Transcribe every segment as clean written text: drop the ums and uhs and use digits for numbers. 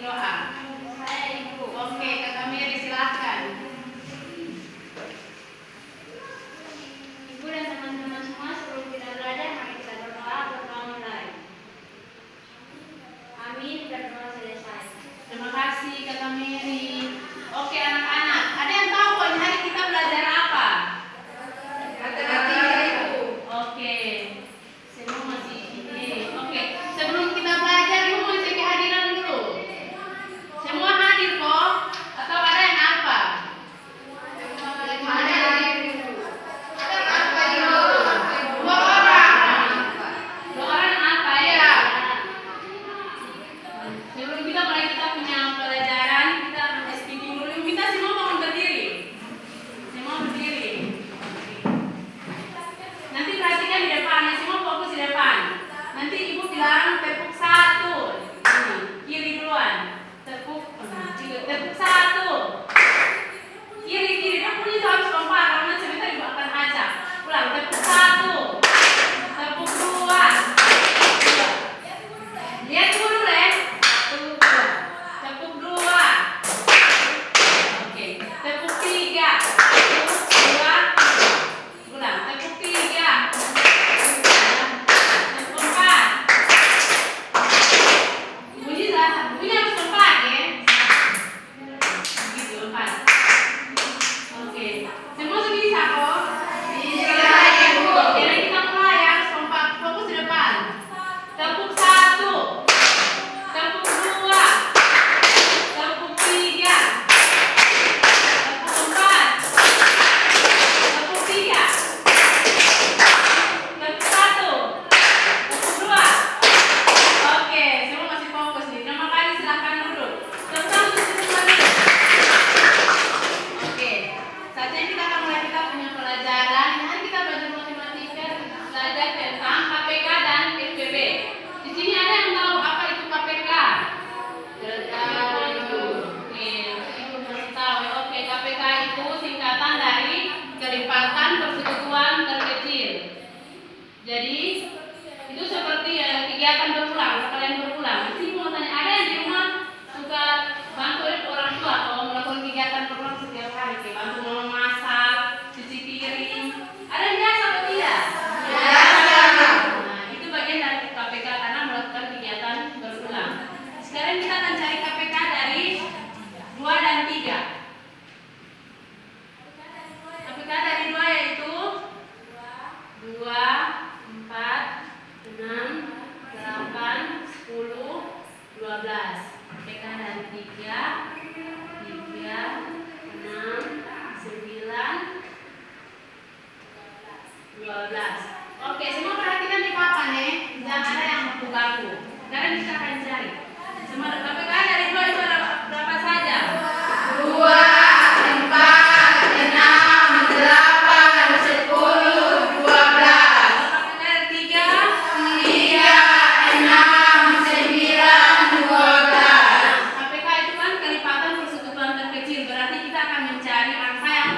doa? Saya Ibu. Oke, Kakak Mary silahkan. Ibu dan teman-teman semua, sebelum kita belajar, mari kita berdoa. Berdoa mulai. Amin. Berdoa selesai. Terima kasih Kakak Mary. Oke anak-anak, ada yang tahu pagi hari kita belajar apa? Matematika, Ibu. Oke, semua masih ini. Oke, sebelum kita belajar, Ibu mau cek kehadiran dulu. Semua hadir kok? Atau ada yang apa? Dua orang. Dua orang apa ya? Sebelum kita mulai kita punya pelajaran, kita akan speaking dulu. Kita semua bangun berdiri. Semua berdiri. Nanti perhatikan di depan, semua fokus di depan. Nanti ibu bilang tepuk satu. Kiri duluan. Tepuk satu. Kiri. Aku ini harus kompak karena sebentar ibu akan ajak. Ulang, tepuk satu. Tepuk dua. Lihat dulu deh. Tepuk dua. Oke. Tepuk tiga. Tepuk dua. Ulang. Tepuk tiga. Tepuk empat. Bunyi harus empat ya. Begitu empat. Oke. Semua sudah bisa kok? Bisa Ibu. Oke, kita mulai ya. Kompak. Fokus di depan. Tepuk satu. Tepuk dua. Tepuk tiga. Tepuk empat. Tepuk tiga. Tepuk satu. Tepuk dua. Oke, semua masih fokus nih. Terima kasih, silahkan duduk. Tepuk satu, tepuk lagi. Oke, saatnya kita akan mulai kita punya pelajaran. Hari kita belajar matematika, belajar tentang KPK dan SPB. Di sini ada yang tahu apa itu KPK? Oke, ibu masih tahu ya. Oke, KPK itu singkatan dari kelipatan persekutuan terkecil. Jadi itu seperti kegiatan berulang, kalian berulang. Nanti mau tanya, ada yang di rumah suka bantu orang tua kalau melakukan kegiatan berulang setiap hari, kayak bantu mama masak, cuci piring. Ada yang biasa atau tidak? Nah, itu bagian dari KPK karena melakukan kegiatan berulang. Sekarang kita akan cari KPK dari 2 dan 3. KPK dari 2 yaitu 2, 4, 6, 8, 10, 12. KPK dari 3, 6, 9, 12. Oke, semua perhatikan di papan ya. Jangan ada yang mengganggu. Sekarang kita akan cari. Semua KPK dari 2 itu ada berapa saja? 2, 4, 6, 8, 10, 12. KPK dari 3, 6, 9, 12. KPK itu kan kelipatan persekutuan terkecil. Berarti kita akan mencari angka yang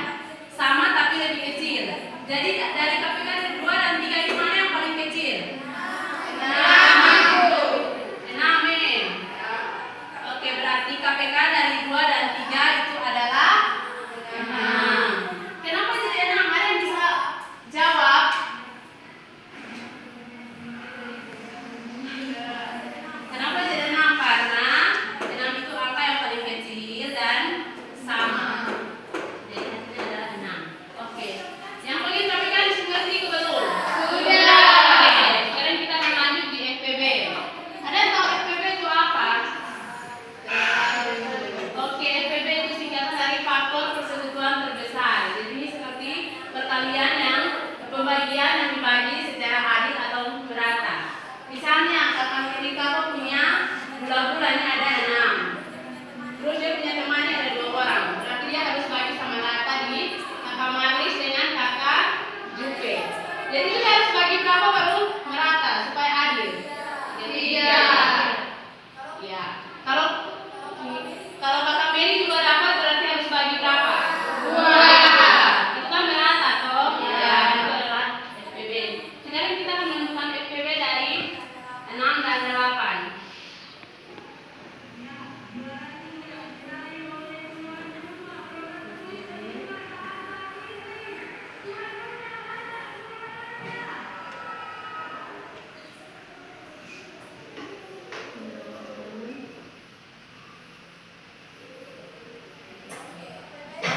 sama tapi lebih kecil. Jadi dari KPK dari 2 dan 3 itu mana yang paling kecil? 6. 6 ya.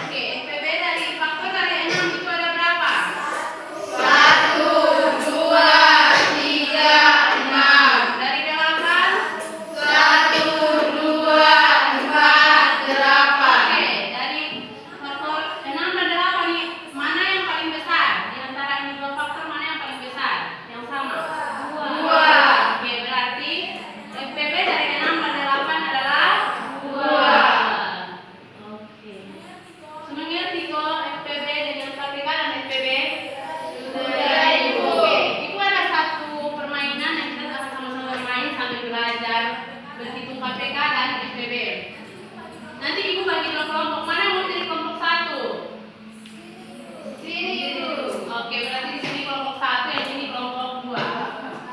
Oke, FPB dari faktor dari 6 itu ada berapa? 6. Dari 8? 8. Oke, dari faktor 6 dan 8 nih, mana yang paling besar? Di antara ini dua faktor mana yang paling besar? Yang sama? 2. Oke, berarti FPB dari 6 dan 8 adalah 2. Oke. Mengerti kok FPB dengan KPK dan FPB? Sudah, Ibu. Oke, Ibu ada satu permainan yang kita akan sama-sama bermain sambil belajar berhitung KPK dan FPB. Nanti Ibu bagi dalam kelompok mana yang mau jadi kelompok 1? Sini, Ibu. Oke, berarti di sini kelompok 1, yang ini kelompok 2.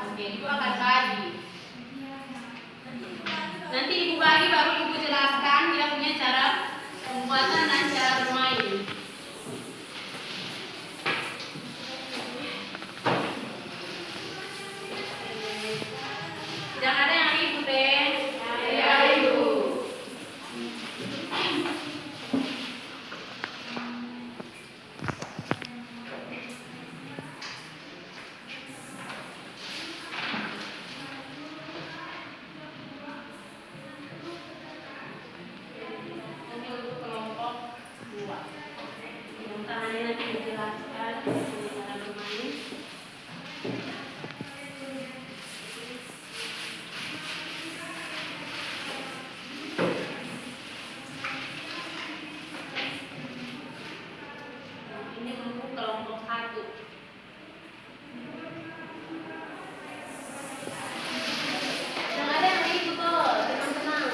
Oke, Ibu akan bagi. Nanti Ibu bagi baru Ibu jelaskan dia punya cara pembuatan dan cara bermain. Jangan ada yang ribut deh. Ya, Ibu. Ini untuk kelompok 2. Yang tangannya nanti dijelaskan cara bermain. Ini untuk kelompok 1. Jangan ada yang ribut kok, tenang-tenang.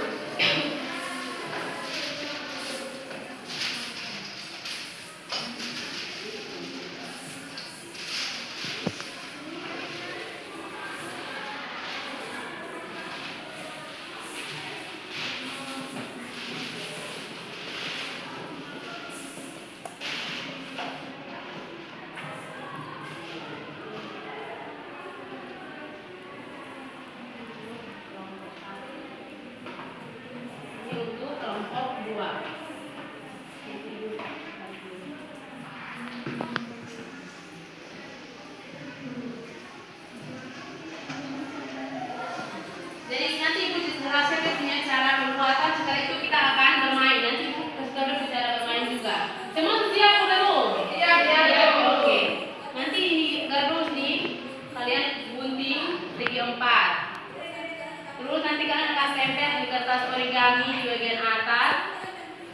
Ini untuk kelompok 2. Jadi nanti Ibu jelaskan dia punya cara pembuatan. Setelah itu kita akan bermain. Nanti Ibu kasih tahu dia cara bermain juga. Semua siap belum? Iya. Oke. Nanti ini gardus nih, kalian gunting segi 4. Terus nanti kalian akan tempel di kertas origami di bagian atas.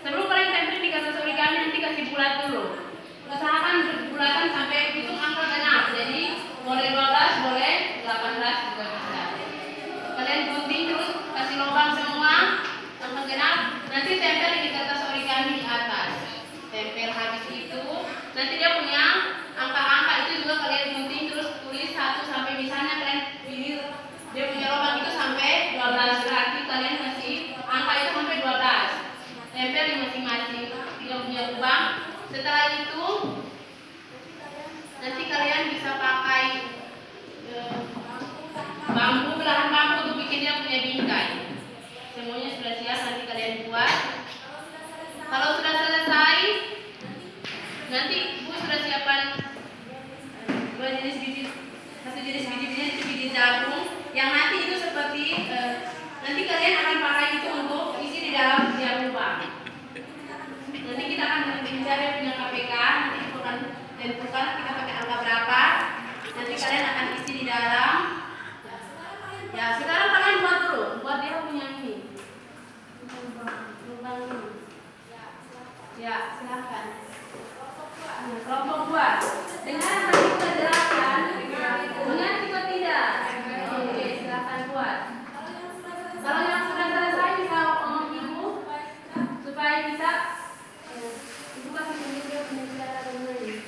Sebelum kalian tempel di kertas origami, nanti kasih bulat dulu. Usahakan bulatan sampai hitung angka genap. Jadi boleh 12, boleh 18 juga bisa. Kalian gunting terus kasih lubang semua angka genap. Nanti tempel di kertas origami di atas. Tempel habis itu, nanti dia punya angka-angka itu juga kalian gunting terus tulis 1 sampai misalnya kalian pilih dia punya lubang itu sampai 12, berarti kalian kasih angka itu sampai 12. Tempel di masing-masing dia punya lubang. Setelah itu nanti kalian bisa pakai bambu, belahan bambu untuk bikin dia punya bingkai. Semuanya sudah siap, nanti kalian buat. Kalau sudah selesai, nanti Ibu sudah siapkan satu jenis biji-bijian itu biji jagung yang nanti itu seperti nanti kalian akan pakai itu untuk isi di dalam setiap lubang. Nanti kita akan berbicara punya KPK, nanti Ibu akan tentukan kita pakai angka berapa. Nanti kalian akan isi di dalam. Ya, sekarang kalian buat dulu, buat dia punya ini. Lubang ini. Ya, silakan. Kelompok 2. Dengar yang tadi kita jelaskan. Mengerti atau tidak? Oke, silakan buat. Kalau yang sudah selesai bisa ngomong Ibu supaya bisa Ibu kasih tunjuk dia punya cara bermain.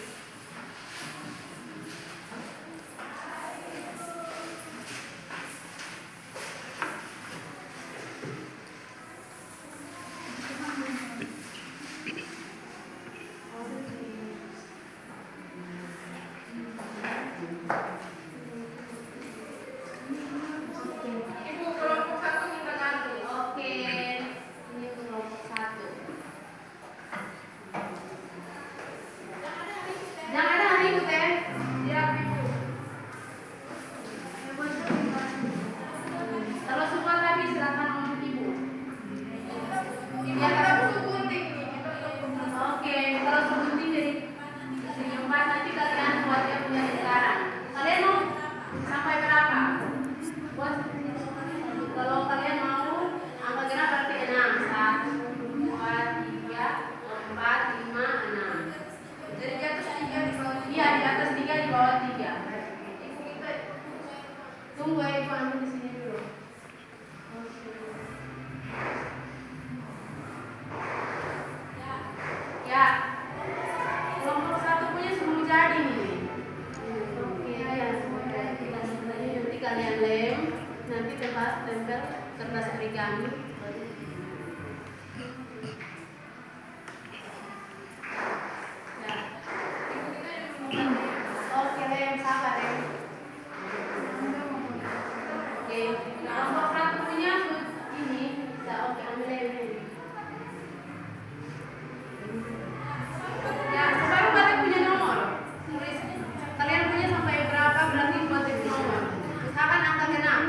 origami. Ya. Oke, Lem, sabar, Lem. Oke, kelompok satu punya ini bisa oke ambil Lem. Ya, sebaru kalian punya nomor. Tulis kalian punya sampai berapa berarti buat itu nomor. Misalkan angka genap.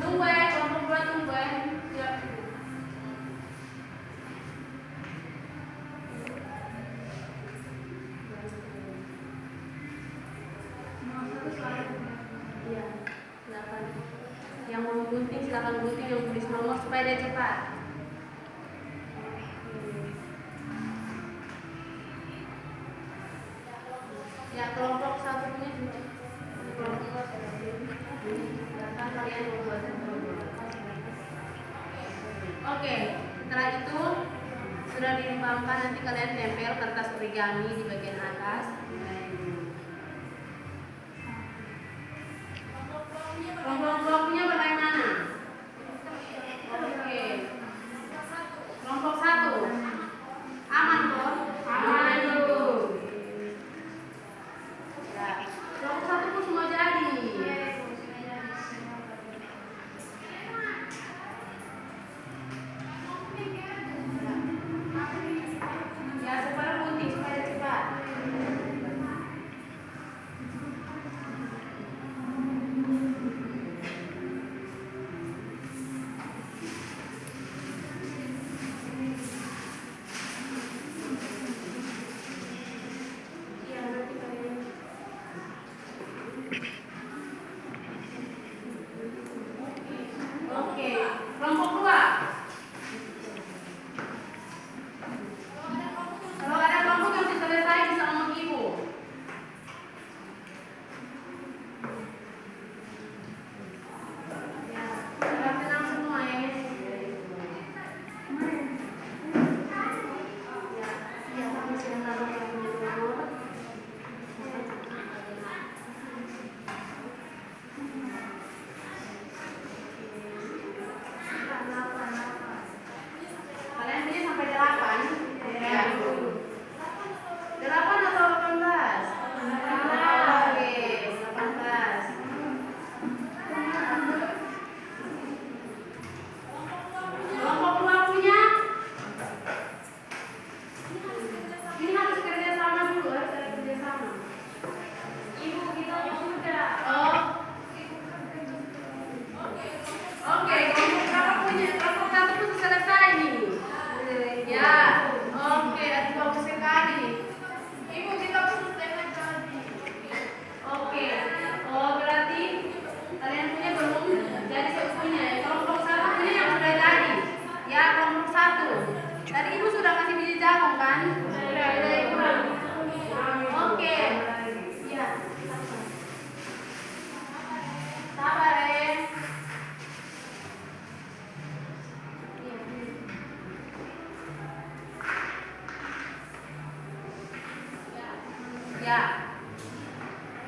Tunggu ya, kelompok 2 tunggu ya. Siap. Iya, silakan. Yang mau gunting silakan gunting, yang tulis nomor supaya dia cepat. Ya, kelompok satu punya juga. Kelompok silakan kalian membuat. Oke, setelah itu sudah dikembangkan, nanti kalian tempel kertas origami di bagian atas. Kelompok-kelompoknya bagaimana? Oke. Kelompok 1. Aman kok? Aman dulu. Ya. Kelompok 1 pun semua jadi. Ya, supaya gunting supaya cepat. Oke, kelompok 2. Kalau ada kelompok yang sudah selesai bisa ngomong ibu. Ya, sudah tenang semua ya. Ya, kami sudah tahu yang nomor. Kalian punya sampai 8? Ya. 8 atau 18? Oke, 18. Kelompok 2 punya? Ini harus kerja sama dulu, harus ada kerja sama. Ibu, kita sudah. Oh. Oke, kelompok berapa punya? Kelompok 1 pun selesai nih. Ya, oke, bagus sekali. Ibu, kita pun selesai tadi. Oke, oh berarti kalian punya belum jadi seutuhnya ya. Kelompok 1 punya yang sudah jadi. Ya, kelompok 1. Tadi ibu sudah kasih biji jagung kan? Sudah ibu. Oke. Ya. Sabar ya. Ya.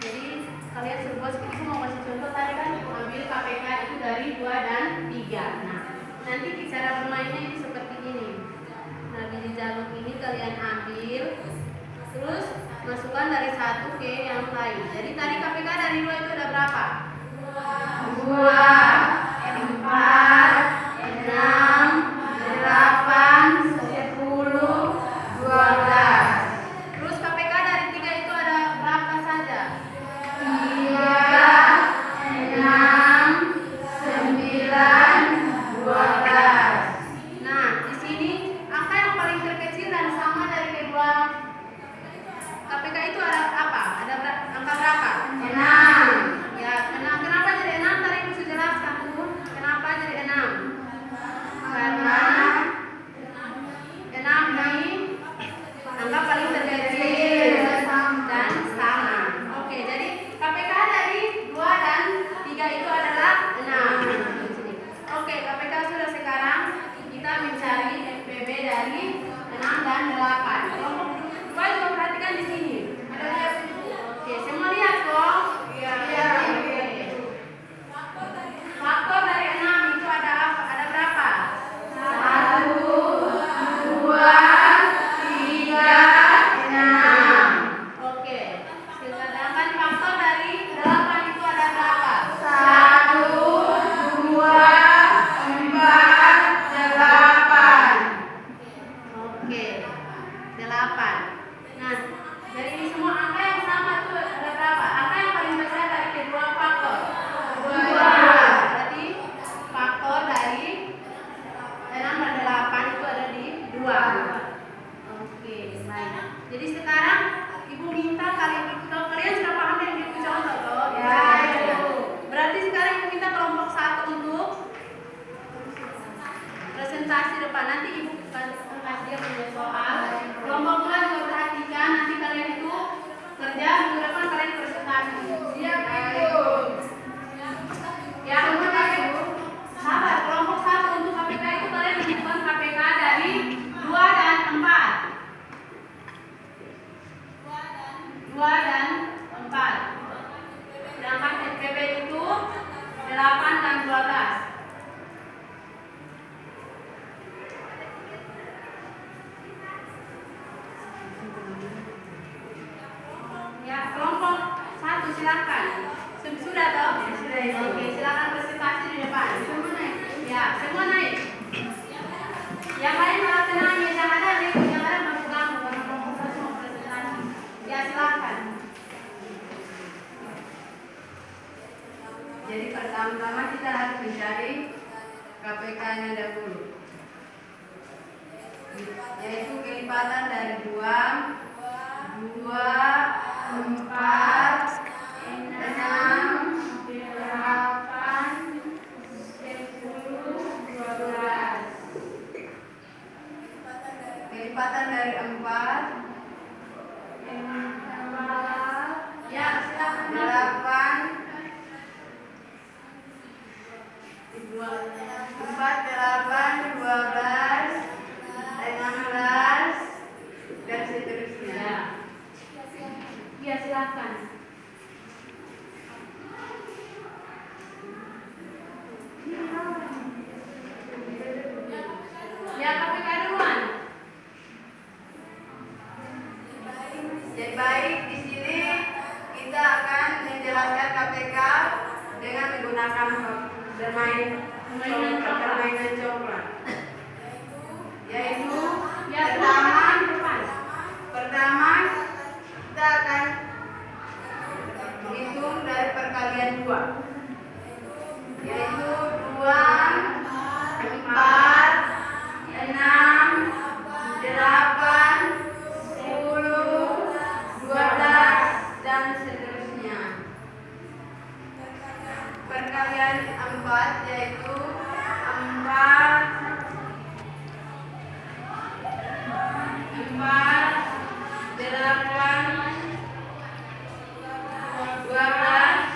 Jadi kalian semua ibu mau kasih contoh tadi kan ambil KPK itu dari 2 dan 3. Nah, nanti cara bermainnya ini seperti ini. Nah, biji jagung ini kalian ambil, terus masukkan dari 1 ke yang lain. Jadi tadi KPK dari 2 itu ada berapa? 2, 4, 6, 8, 10, 12. Terus KPK dari 3 itu ada berapa saja? 3, 6, 9, 12. Nah, di sini angka yang paling terkecil dan sama dari kedua KPK itu ada apa? Ada angka berapa? 6. Ya, kenapa jadi 6? Tadi Ibu sudah jelaskan tuh. Kenapa jadi 6? Karena 6 ini angka paling terkecil dan sama. Oke, jadi KPK dari 2 dan 3 itu adalah 6. Oke, KPK sudah, sekarang kita mencari FPB dari 6 dan 8. Kelompok 2 juga perhatikan di sini. Ada lihat? Oke, semua lihat kok? Iya. Faktor dari presentasi depan. Nanti ibu kasih dia punya soal. Kelompok 2 juga perhatikan. Nanti kalian itu kerja minggu depan kalian presentasi. Siap ibu. Ya, sahabat kelompok 1 untuk KPK itu kalian menyebutkan KPK dari 2 dan 4. 2 dan 4. Sedangkan SPB itu 8 dan 12. Ya, kelompok 1 silakan. Sudah toh? Ya, sudah. Oke, silakan presentasi di depan. Semua naik. Ya, semua naik. Yang lain malah tenang, yang ada nih, yang ada masuk kamu karena kelompok 1 mau presentasi. Ya, silakan. Jadi pertama-tama kita harus mencari KPK-nya dahulu, yaitu kelipatan dari 2, 4, 6, 8, 10, 12. Kelipatan dari 4, ya silakan 8, 4, 8, 12, 16, dan seterusnya. Ya silakan. Ya KPK duluan. Jadi baik, di sini kita akan menjelaskan KPK dengan menggunakan permainan coklat. Yaitu pertama kita akan menghitung dari perkalian 2, yaitu 2, 4, 6, 8, 10, 12, dan seterusnya. Perkalian 4 yaitu 4, 8, 12,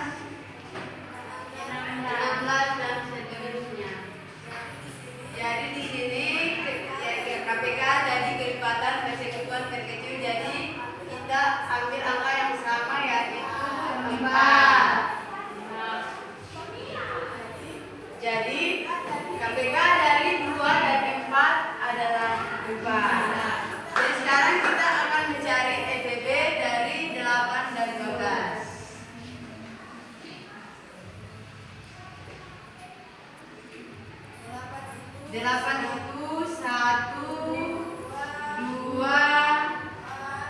16, dan seterusnya. Jadi di sini KPK jadi kelipatan persekutuan terkecil. Jadi kita ambil angka yang sama yaitu 4. Jadi KPK dari 2 dan 4 adalah 4. Jadi sekarang kita akan mencari EPB dari 8 dan 12. 8 itu 1, 2,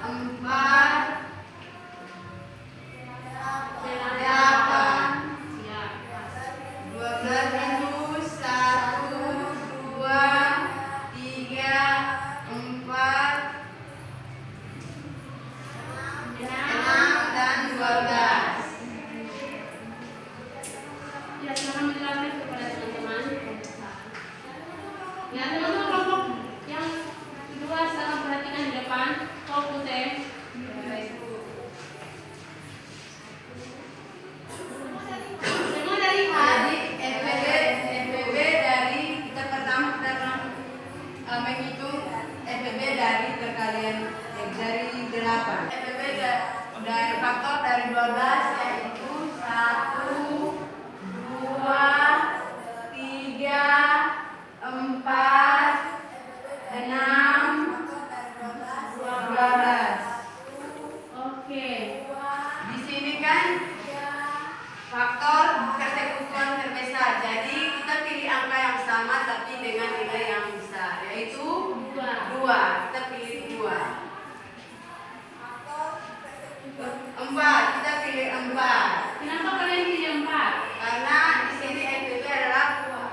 4, 8. 12 itu 1, 2, 3, 4, 6, dan 12. Ya, silakan menjelaskan kepada teman-teman. Ya, teman-teman kelompok yang kedua silakan perhatikan di depan. Fokus ya. Semua dari FPB dari kita pertama menghitung FPB dari perkalian dari 8. FPB dari faktor dari 12 yaitu 1, 2, 3, 4, 6, 12. Oke. Di sini kan faktor persekutuan terbesar. Jadi kita pilih angka yang sama tapi dengan nilai yang besar, yaitu 2. Kita pilih 2. 4. Kita pilih 4. Kenapa kalian pilih 4? Karena di sini FPB adalah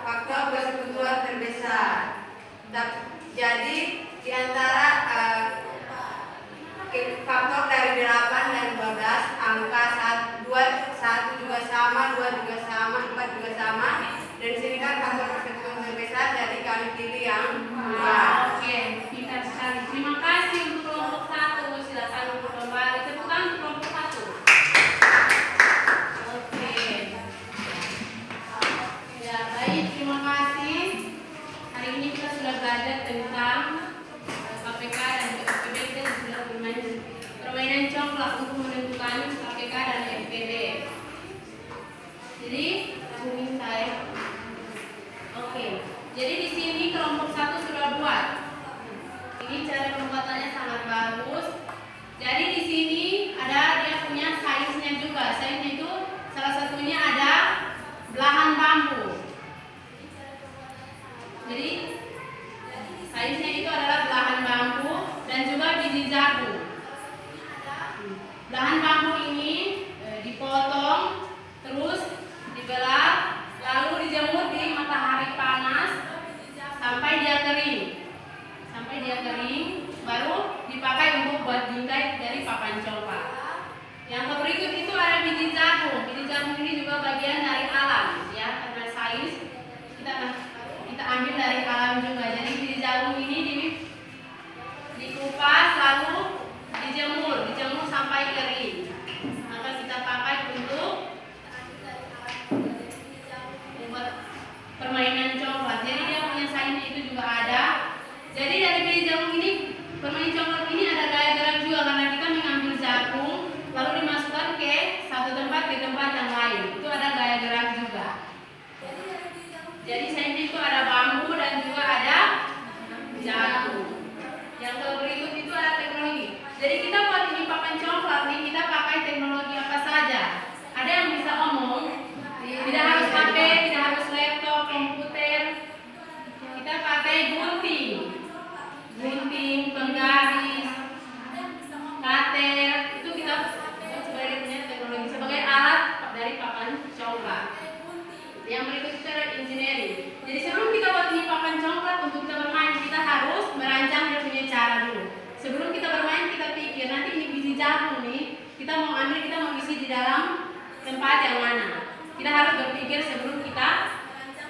faktor persekutuan terbesar. Jadi di antara faktor dari 8 dan 12, angka 1 juga sama, 2 juga sama, 4 juga sama. Dan di sini kan faktor persekutuan terbesar, jadi kami pilih yang membuat. Ini cara pembuatannya sangat bagus. Jadi di sini ada dia punya saiznya juga. Saiznya itu salah satunya ada belahan bambu. Jadi saiznya itu adalah belahan bambu dan juga biji jagung. Belahan bambu ini dipotong, terus dibelah, lalu dijemur di matahari panas sampai dia kering. Sampai dia kering, baru dipakai untuk buat bingkai dari papan congklak. Yang berikut itu ada biji jagung. Biji jagung ini juga bagian dari alam, ya, karena sains kita ambil dari alam juga. Jadi biji jagung ini dikupas lalu dijemur sampai kering. Maka kita pakai untuk membuat permainan congklak. Jadi dia punya sainsnya itu juga ada. Jadi dari biji jagung ini, permainan congklak ini ada gaya gerak juga karena kita mengambil jagung lalu dimasukkan ke satu tempat ke tempat yang lain. Itu ada gaya gerak juga. Jadi sainsnya itu ada bambu dan juga ada jagung. Yang berikut itu ada teknologi. Jadi kita buat ini papan congklak nih, kita pakai teknologi apa saja. Ada yang bisa omong, tidak harus HP, tidak harus laptop, komputer. Kita pakai gunting, penggaris, cutter. Itu kita sebagai punya teknologi sebagai alat dari papan congklak. Yang berikut itu ada engineering. Jadi sebelum kita buat ini papan congklak untuk kita bermain, kita harus merancang dia punya cara dulu. Sebelum kita bermain, kita pikir nanti ini biji jagung nih, kita mau ambil, kita mau isi di dalam tempat yang mana. Kita harus berpikir sebelum kita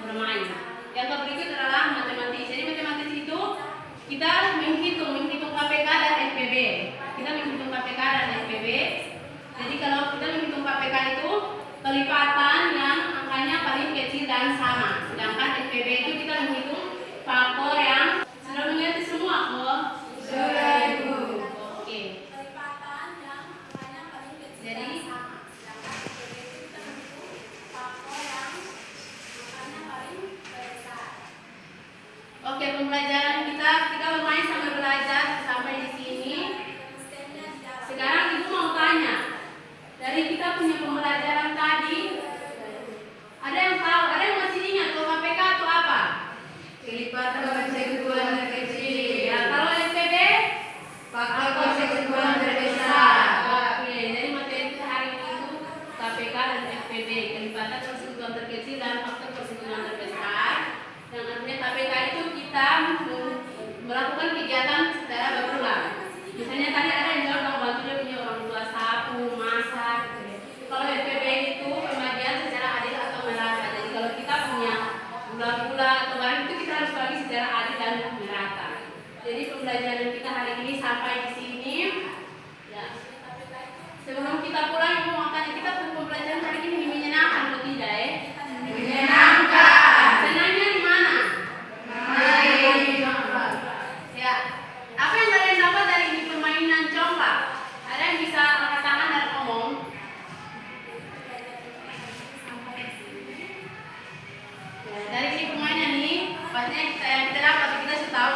bermain. Yang berikut adalah matematis. Jadi matematis itu kita menghitung KPK dan FPB. Kita menghitung KPK dan FPB. Jadi kalau kita menghitung KPK itu kelipatan yang angkanya paling kecil dan sama. Sedangkan FPB itu kita menghitung faktor yang sudah mengerti semua kok. Sudah Ibu. Oke. Jadi oke, pembelajaran kita bermain sambil belajar sampai di sini. Sekarang Ibu mau tanya, dari kita punya pembelajaran tadi, ada yang tahu, ada yang masih ingat kalau KPK itu apa? Kelipatan persekutuan terkecil. Ya, kalau FPB, faktor persekutuan terbesar. Oke, jadi materi kita hari ini itu KPK dan FPB, kelipatan persekutuan terkecil dan faktor persekutuan terbesar. Yang artinya KPK itu kita melakukan kegiatan secara berulang. Misalnya tadi ada yang jawab bahwa bantu dia punya orang tua sapu, masak. Kalau FPB itu pembagian secara adil atau merata. Jadi kalau kita punya gula-gula atau barang itu kita harus bagi secara adil dan merata. Jadi pembelajaran kita hari ini sampai di sini. Ya. Sebelum kita pulang, Ibu mau tanya, kita pembelajaran hari ini menyenangkan atau tidak ya? Menyenangkan. Senangnya di mana? Ya. Apa yang kalian dapat dari permainan congklak? Ada yang bisa angkat tangan dan ngomong? Ya, dari ini permainan nih, pastinya kita dapat, kita tahu,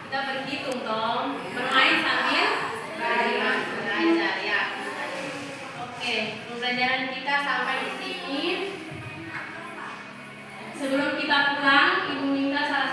kita berhitung dong, bermain sambil belajar ya. Oke, pembelajaran kita sampai di sini. Sebelum kita pulang, Ibu minta salah